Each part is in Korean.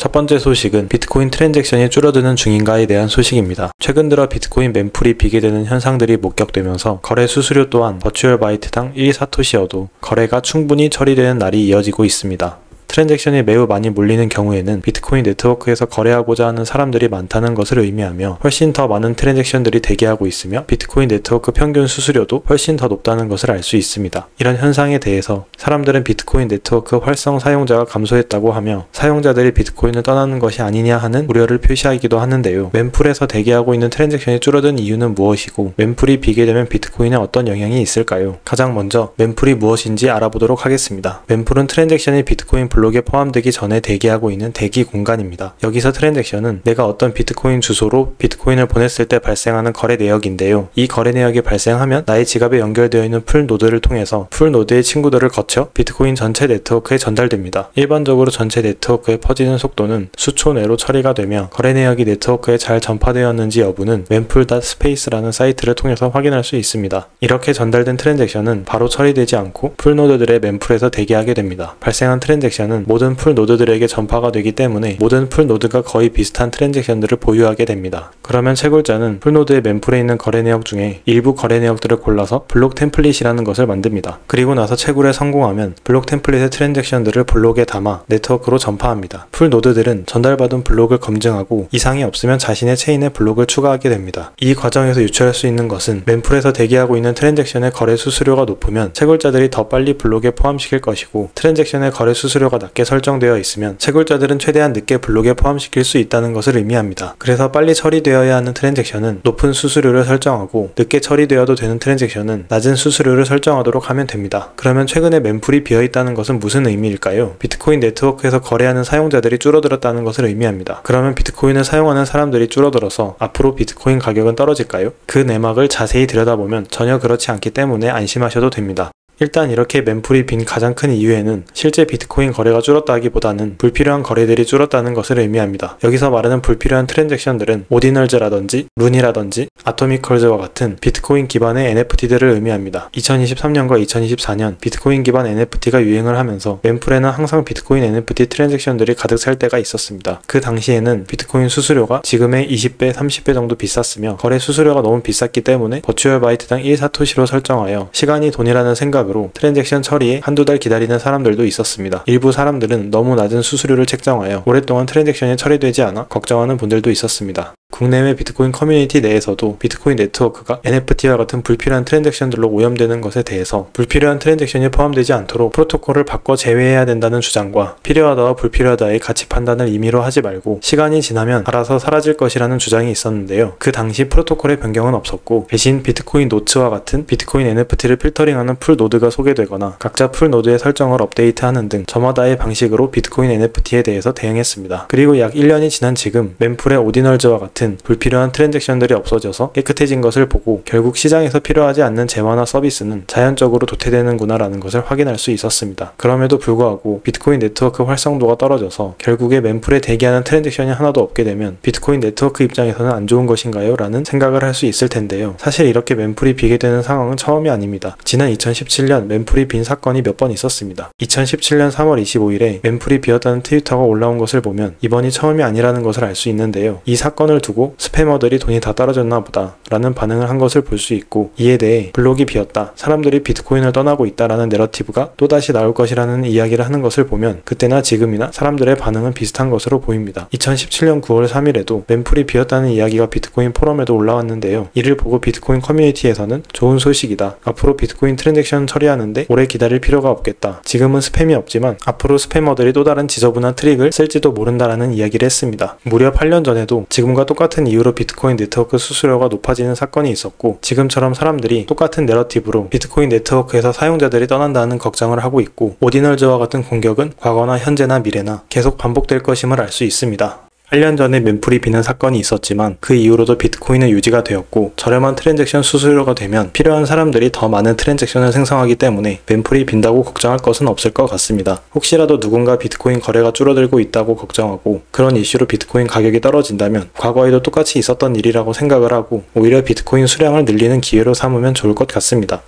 첫 번째 소식은 비트코인 트랜잭션이 줄어드는 중인가에 대한 소식입니다. 최근 들어 비트코인 mempool이 비계되는 현상들이 목격되면서 거래 수수료 또한 버추얼 바이트당 1사토시여도 거래가 충분히 처리되는 날이 이어지고 있습니다. 트랜잭션이 매우 많이 몰리는 경우에는 비트코인 네트워크에서 거래하고자 하는 사람들이 많다는 것을 의미하며 훨씬 더 많은 트랜잭션들이 대기하고 있으며 비트코인 네트워크 평균 수수료도 훨씬 더 높다는 것을 알 수 있습니다. 이런 현상에 대해서 사람들은 비트코인 네트워크 활성 사용자가 감소했다고 하며 사용자들이 비트코인을 떠나는 것이 아니냐 하는 우려를 표시하기도 하는데요. 멤풀에서 대기하고 있는 트랜잭션이 줄어든 이유는 무엇이고 멤풀이 비계되면 비트코인에 어떤 영향이 있을까요? 가장 먼저 멤풀이 무엇인지 알아보도록 하겠습니다. 멤풀은 트랜잭션이 비트코인 블록에 포함되기 전에 대기하고 있는 대기 공간입니다. 여기서 트랜잭션은 내가 어떤 비트코인 주소로 비트코인을 보냈을 때 발생하는 거래 내역인데요. 이 거래 내역이 발생하면 나의 지갑에 연결되어 있는 풀 노드를 통해서 풀 노드의 친구들을 거쳐 비트코인 전체 네트워크에 전달됩니다. 일반적으로 전체 네트워크에 퍼지는 속도는 수초 내로 처리가 되며 거래 내역이 네트워크에 잘 전파되었는지 여부는 mempool.space라는 사이트를 통해서 확인할 수 있습니다. 이렇게 전달된 트랜잭션은 바로 처리되지 않고 풀 노드들의 멤풀에서 대기하게 됩니다. 발생한 트랜잭션은 모든 풀 노드들에게 전파가 되기 때문에 모든 풀 노드가 거의 비슷한 트랜잭션들을 보유하게 됩니다. 그러면 채굴자는 풀 노드의 멤풀에 있는 거래 내역 중에 일부 거래 내역들을 골라서 블록 템플릿이라는 것을 만듭니다. 그리고 나서 채굴에 성공하면 블록 템플릿의 트랜잭션들을 블록에 담아 네트워크로 전파합니다. 풀 노드들은 전달받은 블록을 검증하고 이상이 없으면 자신의 체인에 블록을 추가하게 됩니다. 이 과정에서 유출할 수 있는 것은 멤풀에서 대기하고 있는 트랜잭션의 거래 수수료가 높으면 채굴자들이 더 빨리 블록에 포함시킬 것이고 트랜잭션의 거래 수수료가 낮게 설정되어 있으면 채굴자들은 최대한 늦게 블록에 포함시킬 수 있다는 것을 의미합니다. 그래서 빨리 처리되어야 하는 트랜잭션은 높은 수수료를 설정하고 늦게 처리되어도 되는 트랜잭션은 낮은 수수료를 설정하도록 하면 됩니다. 그러면 최근에 멤풀이 비어있다는 것은 무슨 의미일까요? 비트코인 네트워크에서 거래하는 사용자들이 줄어들었다는 것을 의미합니다. 그러면 비트코인을 사용하는 사람들이 줄어들어서 앞으로 비트코인 가격은 떨어질까요? 그 내막을 자세히 들여다보면 전혀 그렇지 않기 때문에 안심하셔도 됩니다. 일단 이렇게 멤풀이 빈 가장 큰 이유에는 실제 비트코인 거래가 줄었다기보다는 불필요한 거래들이 줄었다는 것을 의미합니다. 여기서 말하는 불필요한 트랜잭션들은 오디널즈라든지 룬이라든지 아토미컬즈와 같은 비트코인 기반의 NFT들을 의미합니다. 2023년과 2024년 비트코인 기반 NFT가 유행을 하면서 멤풀에는 항상 비트코인 NFT 트랜잭션들이 가득 찰 때가 있었습니다. 그 당시에는 비트코인 수수료가 지금의 20배, 30배 정도 비쌌으며 거래 수수료가 너무 비쌌기 때문에 버추얼 바이트당 1사토시로 설정하여 시간이 돈이라는 생각으로 트랜잭션 처리에 한두 달 기다리는 사람들도 있었습니다. 일부 사람들은 너무 낮은 수수료를 책정하여 오랫동안 트랜잭션이 처리되지 않아 걱정하는 분들도 있었습니다. 국내외 비트코인 커뮤니티 내에서도 비트코인 네트워크가 NFT와 같은 불필요한 트랜잭션들로 오염되는 것에 대해서 불필요한 트랜잭션이 포함되지 않도록 프로토콜을 바꿔 제외해야 된다는 주장과 필요하다와 불필요하다의 가치 판단을 임의로 하지 말고 시간이 지나면 알아서 사라질 것이라는 주장이 있었는데요. 그 당시 프로토콜의 변경은 없었고 대신 비트코인 노츠와 같은 비트코인 NFT를 필터링하는 풀 노드가 소개되거나 각자 풀 노드의 설정을 업데이트하는 등 저마다의 방식으로 비트코인 NFT에 대해서 대응했습니다. 그리고 약 1년이 지난 지금 멤풀의 오디널즈와 같은 불필요한 트랜잭션들이 없어져서 깨끗해진 것을 보고 결국 시장에서 필요하지 않는 재화나 서비스는 자연적으로 도태되는구나 라는 것을 확인할 수 있었습니다. 그럼에도 불구하고 비트코인 네트워크 활성도가 떨어져서 결국에 멤풀에 대기하는 트랜잭션이 하나도 없게 되면 비트코인 네트워크 입장에서는 안 좋은 것인가요? 라는 생각을 할 수 있을 텐데요. 사실 이렇게 멤풀이 비게 되는 상황은 처음이 아닙니다. 지난 2017년 멤풀이 빈 사건이 몇 번 있었습니다. 2017년 3월 25일에 멤풀이 비었다는 트위터가 올라온 것을 보면 이번이 처음이 아니라는 것을 알 수 있는데요. 이 사건을 두고 스패머들이 돈이 다 떨어졌나 보다 라는 반응을 한 것을 볼 수 있고 이에 대해 블록이 비었다, 사람들이 비트코인을 떠나고 있다라는 내러티브가 또다시 나올 것이라는 이야기를 하는 것을 보면 그때나 지금이나 사람들의 반응은 비슷한 것으로 보입니다. 2017년 9월 3일에도 멤풀이 비었다는 이야기가 비트코인 포럼에도 올라왔는데요. 이를 보고 비트코인 커뮤니티에서는 좋은 소식이다, 앞으로 비트코인 트랜잭션 처리하는데 오래 기다릴 필요가 없겠다, 지금은 스팸이 없지만 앞으로 스패머들이 또 다른 지저분한 트릭을 쓸지도 모른다라는 이야기를 했습니다. 무려 8년 전에도 지금과 똑같은 이유로 비트코인 네트워크 수수료가 높아지는 사건이 있었고 지금처럼 사람들이 똑같은 내러티브로 비트코인 네트워크에서 사용자들이 떠난다는 걱정을 하고 있고 오디널즈와 같은 공격은 과거나 현재나 미래나 계속 반복될 것임을 알 수 있습니다. 8년 전에 멤풀이 비는 사건이 있었지만 그 이후로도 비트코인은 유지가 되었고 저렴한 트랜잭션 수수료가 되면 필요한 사람들이 더 많은 트랜잭션을 생성하기 때문에 멤풀이 빈다고 걱정할 것은 없을 것 같습니다. 혹시라도 누군가 비트코인 거래가 줄어들고 있다고 걱정하고 그런 이슈로 비트코인 가격이 떨어진다면 과거에도 똑같이 있었던 일이라고 생각을 하고 오히려 비트코인 수량을 늘리는 기회로 삼으면 좋을 것 같습니다.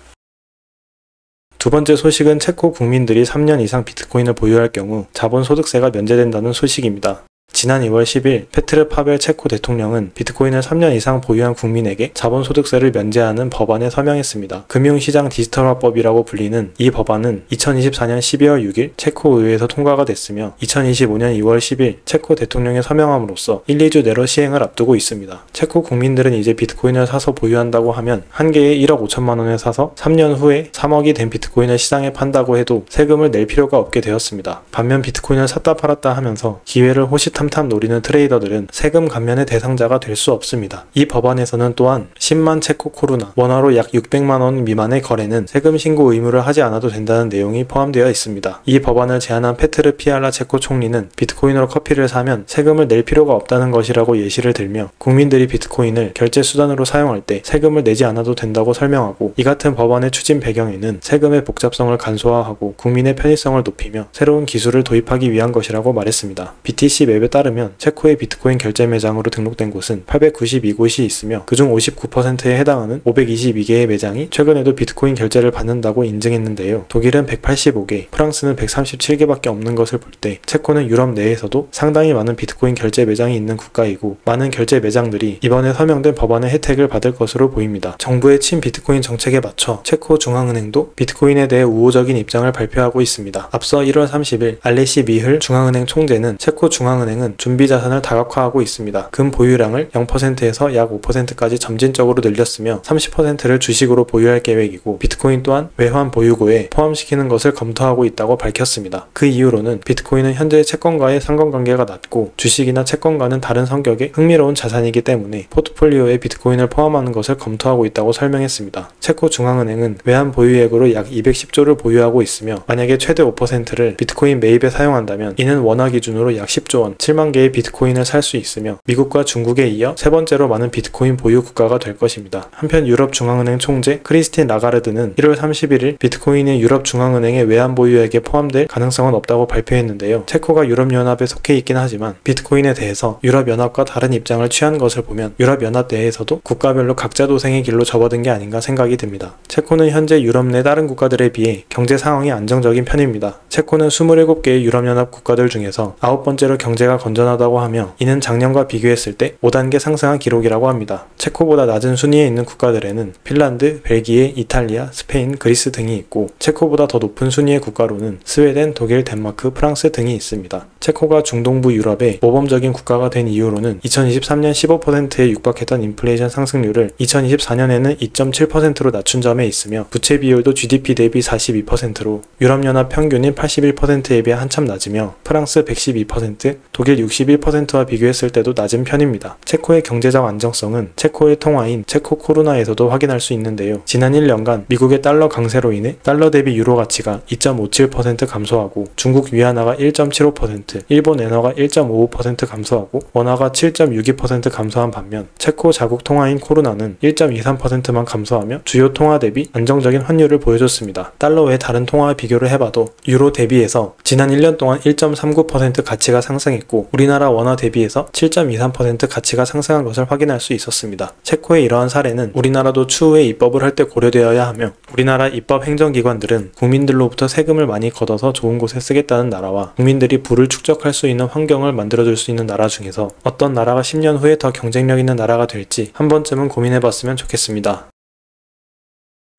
두 번째 소식은 체코 국민들이 3년 이상 비트코인을 보유할 경우 자본소득세가 면제된다는 소식입니다. 지난 2월 10일 페트르 파벨 체코 대통령은 비트코인을 3년 이상 보유한 국민에게 자본소득세를 면제하는 법안에 서명했습니다. 금융시장 디지털화법이라고 불리는 이 법안은 2024년 12월 6일 체코 의회에서 통과가 됐으며 2025년 2월 10일 체코 대통령이 서명함으로써 1, 2주 내로 시행을 앞두고 있습니다. 체코 국민들은 이제 비트코인을 사서 보유한다고 하면 한 개에 1억 5천만 원에 사서 3년 후에 3억이 된 비트코인을 시장에 판다고 해도 세금을 낼 필요가 없게 되었습니다. 반면 비트코인을 샀다 팔았다 하면서 기회를 호시탐탐 노리는 트레이더들은 세금 감면의 대상자가 될 수 없습니다. 이 법안에서는 또한 10만 체코 코루나, 원화로 약 600만 원 미만의 거래는 세금 신고 의무를 하지 않아도 된다는 내용이 포함되어 있습니다. 이 법안을 제안한 페트르 피알라 체코 총리는 비트코인으로 커피를 사면 세금을 낼 필요가 없다는 것이라고 예시를 들며 국민들이 비트코인을 결제 수단으로 사용할 때 세금을 내지 않아도 된다고 설명하고, 이 같은 법안의 추진 배경에는 세금의 복잡성을 간소화하고 국민의 편의성을 높이며 새로운 기술을 도입하기 위한 것이라고 말했습니다. BTC 맵에 따르면 체코의 비트코인 결제 매장으로 등록된 곳은 892곳이 있으며 그중 59%에 해당하는 522개의 매장이 최근에도 비트코인 결제를 받는다고 인증했는데요. 독일은 185개, 프랑스는 137개밖에 없는 것을 볼 때 체코는 유럽 내에서도 상당히 많은 비트코인 결제 매장이 있는 국가이고, 많은 결제 매장들이 이번에 서명된 법안의 혜택을 받을 것으로 보입니다. 정부의 친비트코인 정책에 맞춰 체코 중앙은행도 비트코인에 대해 우호적인 입장을 발표하고 있습니다. 앞서 1월 30일 알레시 미흘 중앙은행 총재는 체코 중앙은행은 준비 자산을 다각화하고 있습니다. 금 보유량을 0%에서 약 5%까지 점진적으로 늘렸으며 30%를 주식으로 보유할 계획이고, 비트코인 또한 외환 보유고에 포함시키는 것을 검토하고 있다고 밝혔습니다. 그 이유로는 비트코인은 현재 채권과의 상관관계가 낮고 주식이나 채권과는 다른 성격의 흥미로운 자산이기 때문에 포트폴리오에 비트코인을 포함하는 것을 검토하고 있다고 설명했습니다. 체코 중앙은행은 외환 보유액으로 약 210조를 보유하고 있으며 만약에 최대 5%를 비트코인 매입에 사용한다면 이는 원화 기준으로 약 10조 원, 7만 개의 비트코인을 살 수 있으며 미국과 중국에 이어 세 번째로 많은 비트코인 보유 국가가 될 것입니다. 한편 유럽 중앙은행 총재 크리스틴 라가르드는 1월 31일 비트코인이 유럽 중앙은행의 외환 보유액에 포함될 가능성은 없다고 발표했는데요. 체코가 유럽연합에 속해 있긴 하지만 비트코인에 대해서 유럽연합과 다른 입장을 취한 것을 보면 유럽연합 내에서도 국가별로 각자 도생의 길로 접어든 게 아닌가 생각이 듭니다. 체코는 현재 유럽 내 다른 국가들에 비해 경제 상황이 안정적인 편입니다. 체코는 27개의 유럽연합 국가들 중에서 9번째로 경제가 건전하다고 하며 이는 작년과 비교했을 때 5단계 상승한 기록이라고 합니다. 체코보다 낮은 순위에 있는 국가들에는 핀란드, 벨기에, 이탈리아, 스페인, 그리스 등이 있고, 체코보다 더 높은 순위의 국가로는 스웨덴, 독일, 덴마크, 프랑스 등이 있습니다. 체코가 중동부 유럽의 모범적인 국가가 된 이유로는 2023년 15%에 육박했던 인플레이션 상승률을 2024년에는 2.7%로 낮춘 점에 있으며, 부채 비율도 GDP 대비 42%로 유럽연합 평균인 81%에 비해 한참 낮으며 프랑스 112%, 독일 61%와 비교했을 때도 낮은 편입니다. 체코의 경제적 안정성은 체코의 통화인 체코 코루나에서도 확인할 수 있는데요. 지난 1년간 미국의 달러 강세로 인해 달러 대비 유로 가치가 2.57% 감소하고, 중국 위안화가 1.75%, 일본 엔화가 1.55% 감소하고 원화가 7.62% 감소한 반면 체코 자국 통화인 코루나는 1.23%만 감소하며 주요 통화 대비 안정적인 환율을 보여줬습니다. 달러 외 다른 통화와 비교를 해봐도 유로 대비해서 지난 1년 동안 1.39% 가치가 상승했고, 우리나라 원화 대비해서 7.23% 가치가 상승한 것을 확인할 수 있었습니다. 체코의 이러한 사례는 우리나라도 추후에 입법을 할 때 고려되어야 하며, 우리나라 입법 행정기관들은 국민들로부터 세금을 많이 걷어서 좋은 곳에 쓰겠다는 나라와 국민들이 부를 축적할 수 있는 환경을 만들어줄 수 있는 나라 중에서 어떤 나라가 10년 후에 더 경쟁력 있는 나라가 될지 한 번쯤은 고민해봤으면 좋겠습니다.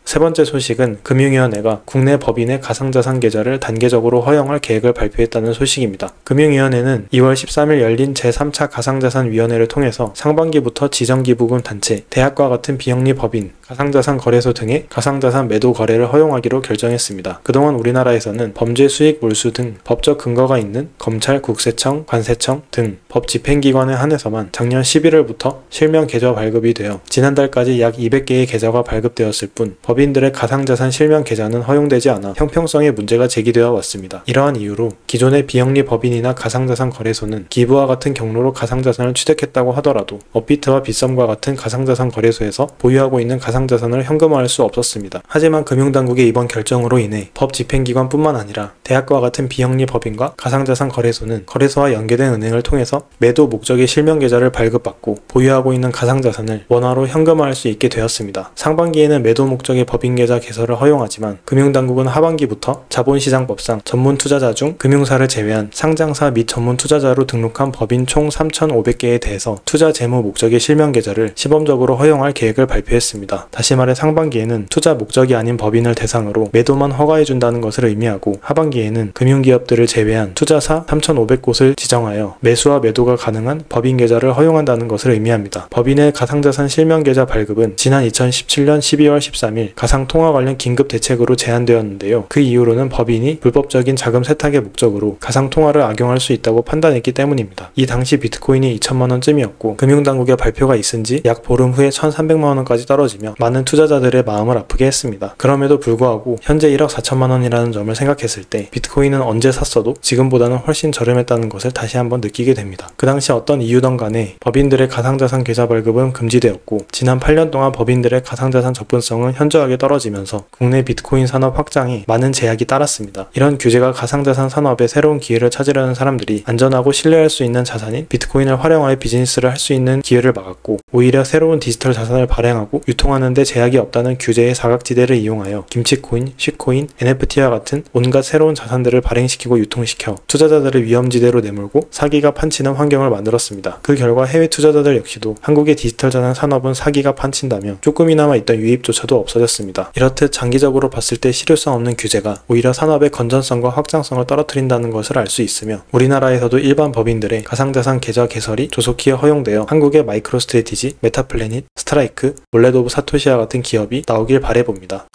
세 번째 소식은 금융위원회가 국내 법인의 가상자산 계좌를 단계적으로 허용할 계획을 발표했다는 소식입니다. 금융위원회는 2월 13일 열린 제3차 가상자산위원회를 통해서 상반기부터 지정기부금 단체, 대학과 같은 비영리 법인, 가상자산 거래소 등의 가상자산 매도 거래를 허용하기로 결정했습니다. 그동안 우리나라에서는 범죄 수익 몰수 등 법적 근거가 있는 검찰, 국세청, 관세청 등 법 집행기관에 한해서만 작년 11월부터 실명 계좌 발급이 되어 지난달까지 약 200개의 계좌가 발급되었을 뿐 법인들의 가상자산 실명 계좌는 허용되지 않아 형평성에 문제가 제기되어 왔습니다. 이러한 이유로 기존의 비영리 법인이나 가상자산 거래소는 기부와 같은 경로로 가상자산을 취득했다고 하더라도 업비트와 빗썸과 같은 가상자산 거래소에서 보유하고 있는 가상자산을 현금화할 수 없었습니다. 하지만 금융당국의 이번 결정으로 인해 법 집행기관뿐만 아니라 대학과 같은 비영리 법인과 가상자산 거래소는 거래소와 연계된 은행을 통해서 매도 목적의 실명 계좌를 발급받고 보유하고 있는 가상자산을 원화로 현금화할 수 있게 되었습니다. 상반기에는 매도 목적의 법인 계좌 개설을 허용하지만 금융당국은 하반기부터 자본시장법상 전문 투자자 중 금융사를 제외한 상장사 및 전문 투자자로 등록한 법인 총 3,500개에 대해서 투자 재무 목적의 실명 계좌를 시범적으로 허용할 계획을 발표했습니다. 다시 말해 상반기에는 투자 목적이 아닌 법인을 대상으로 매도만 허가해준다는 것을 의미하고 하반기에는 금융기업들을 제외한 투자사 3,500곳을 지정하여 매수와 매도가 가능한 법인 계좌를 허용한다는 것을 의미합니다. 법인의 가상자산 실명계좌 발급은 지난 2017년 12월 13일 가상통화 관련 긴급 대책으로 제한되었는데요. 그 이후로는 법인이 불법적인 자금 세탁의 목적으로 가상통화를 악용할 수 있다고 판단했기 때문입니다. 이 당시 비트코인이 2천만 원쯤이었고 금융당국의 발표가 있은 지 약 보름 후에 1,300만 원까지 떨어지며 많은 투자자들의 마음을 아프게 했습니다. 그럼에도 불구하고 현재 1억 4천만 원이라는 점을 생각했을 때 비트코인은 언제 샀어도 지금보다는 훨씬 저렴했다는 것을 다시 한번 느끼게 됩니다. 그 당시 어떤 이유든 간에 법인들의 가상자산 계좌 발급은 금지되었고 지난 8년 동안 법인들의 가상자산 접근성은 현저하게 떨어지면서 국내 비트코인 산업 확장에 많은 제약이 따랐습니다. 이런 규제가 가상자산 산업에 새로운 기회를 찾으려는 사람들이 안전하고 신뢰할 수 있는 자산인 비트코인을 활용하여 비즈니스를 할 수 있는 기회를 막았고 오히려 새로운 디지털 자산을 발행하고 유통하는 데 제약이 없다는 규제의 사각지대를 이용하여 김치코인, 쉬코인, NFT와 같은 온갖 새로운 자산들을 발행시키고 유통시켜 투자자들을 위험지대로 내몰고 사기가 판치는 환경을 만들었습니다. 그 결과 해외 투자자들 역시도 한국의 디지털 자산 산업은 사기가 판친다며 조금이나마 있던 유입조차도 없어졌습니다. 이렇듯 장기적으로 봤을 때 실효성 없는 규제가 오히려 산업의 건전성과 확장성을 떨어뜨린다는 것을 알 수 있으며 우리나라에서도 일반 법인들의 가상자산 계좌 개설이 조속히 허용되어 한국의 마이크로스트래티지, 메타플래닛, 스트라이크, 월렛 오브 사토시와 같은 기업이 나오길 바라봅니다.